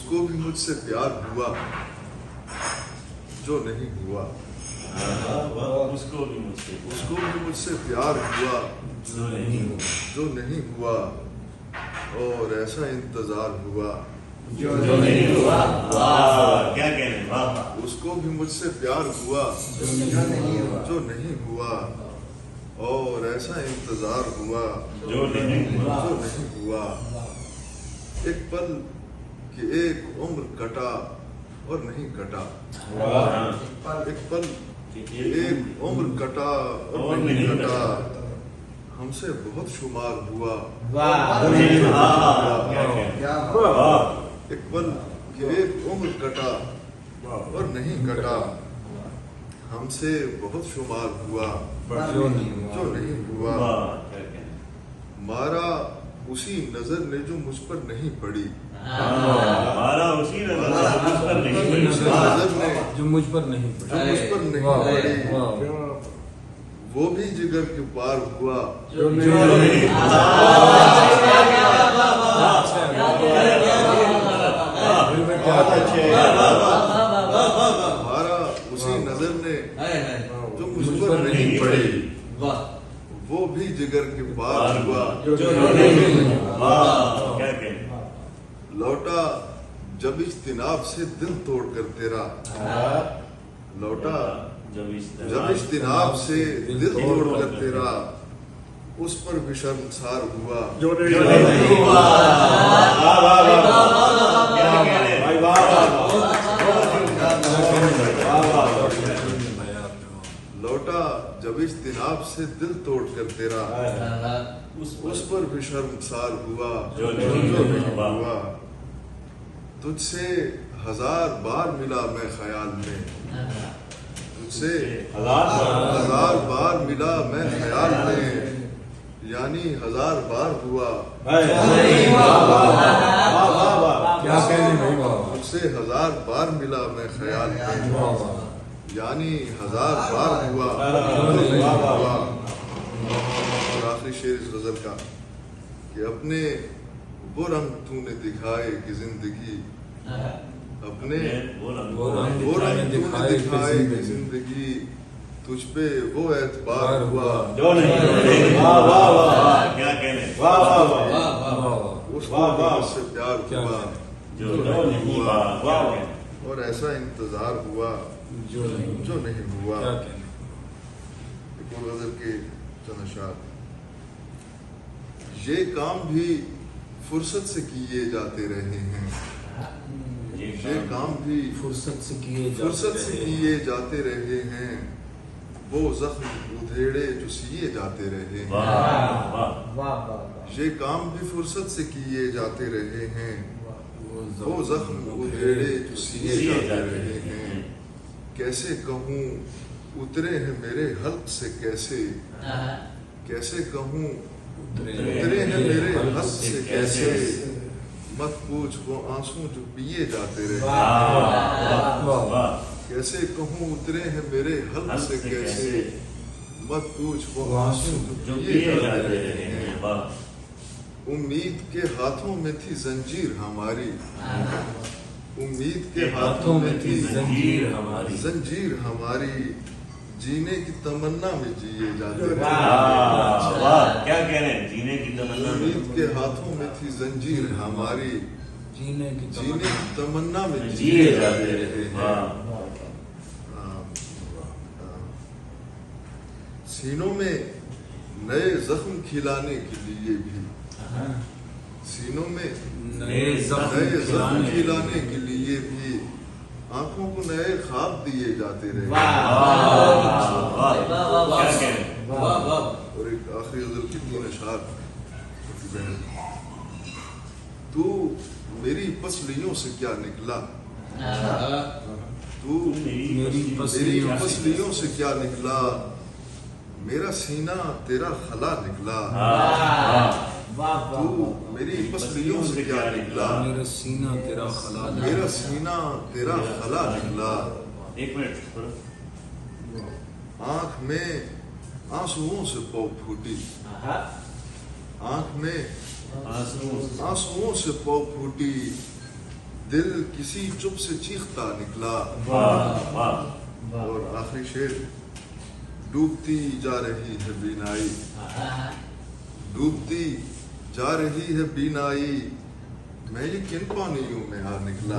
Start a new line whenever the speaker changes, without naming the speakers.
کو بھی مجھ سے پیار ہوا جو نہیں ہوا،
اس کو بھی
مجھ سے پیار ہوا جو نہیں ہوا، اور ایسا انتظار ہوا
جو نہیں ہوا۔ واہ کیا کہہ رہے ہیں، واہ۔
اس کو بھی مجھ سے پیار ہوا جو نہیں ہوا، اور ایسا انتظار ہوا
جو نہیں
ہوا۔ ایک پل کہ ایک عمر کٹا اور نہیں کٹا، ایک پل کہ ایک عمر کٹا اور نہیں کٹا، ہم سے بہت شمار ہوا۔ ایک پل کہ ایک عمر کٹا اور نہیں کٹا، ہم سے بہت شمار ہوا جو نہیں ہوا۔ مارا اسی نظر نے جو مجھ پر نہیں پڑی،
ہمارا اسی نظر
نے
جو مجھ پر نہیں
پڑی، وہ بھی جگر کے پار ہوا
جو نہیں
ہمارا اسی نظر نے جو مجھ پر نہیں پڑی، وہ بھی جگر کے پار ہوا
جو نہیں ہوا۔
لوٹا جب اجتناب سے دل توڑ کر تیرا، لوٹا جب اجتناب سے دل توڑ کر تیرا، اس پر بھی شرمسار ہوا جو نہیں ہوا۔ لوٹا جب اجتناب سے دل توڑ کر تیرا، اس پر بھی شرمسار ہوا جو نہیں ہوا۔ تجھ سے ہزار بار ملا میں خیال میں، تجھ سے ہزار بار ملا میں خیال میں، یعنی ہزار بار ہوا تجھ سے ہزار بار ملا میں خیال میں، یعنی ہزار بار ہوا۔ اور آخری شعر اس غزل کا کہ اپنے وہ رنگ تو نے دکھائے کہ زندگی، اپنے وہ رنگ تو نے دکھائے کہ زندگی، تجھ پہ وہ اعتبار ہوا
جو نہیں ہوا۔ کیا کہنے،
اس کو بھی مجھ سے پیار ہوا
جو نہیں ہوا،
اور ایسا انتظار ہوا جو نہیں ہوا۔ ایک اور غزل کے چند اشعار۔ یہ کام بھی فرصت سے کیے جاتے رہے ہیں، یہ کام بھی
فرصت سے
کیے جاتے رہے ہیں، وہ زخم ادھیڑے جو سیے جاتے رہے ہیں، یہ کام بھی فرصت سے کیے جاتے رہے ہیں، وہ زخم ادھیڑے جو سیے جاتے رہے ہیں۔ کیسے کہوں اترے ہیں میرے حلق سے، کیسے کہوں اترے ہیں میرے حلق سے کیسے، مت پوچھ وہ آنسو جو پیے جاتے رہے ہیں، کیسے کہوں اترے ہیں میرے حلق سے کیسے، مت پوچھ وہ آنسو جو پیے جاتے رہے ہیں۔ امید کے ہاتھوں میں تھی زنجیر ہماری، امید کے ہاتھوں میں تھی زنجیر ہماری، جینے کی تمنا میں جیے جاتے رہے ہیں۔
کیا کہہ رہے ہیں، جینے کی تمنا،
امید کے ہاتھوں میں تھی زنجیر ہماری، جینے کی تمنا میں جیے جاتے رہے ہیں۔ سینوں میں نئے زخم کھلانے کے لیے بھی، سینوں میں نئے زخم کھلانے کے لیے بھی، آنکھوں کو نئے خواب دیے جاتے رہے۔ اور ایک آخری غزل کی 3 اشعار۔ تو میری پسلیوں سے کیا نکلا، تو میری پسلیوں سے کیا نکلا، میرا سینہ تیرا خلا نکلا، تو میری پسلیوں سے کیا نکلا،
میرا سینہ تیرا خلا
نکلا۔
ایک منٹ،
آنکھ میں آنسوؤں سے پو پھوٹی، آنکھ میں آنسوؤں سے پو پھوٹی، دل کسی چپ سے چیختا نکلا.
واہ واہ.
اور آخری شعر. ڈوبتی جا رہی ہے بینائی, ڈوبتی جا رہی ہے بینائی, میں یہ کن پانیوں میں آ نکلا.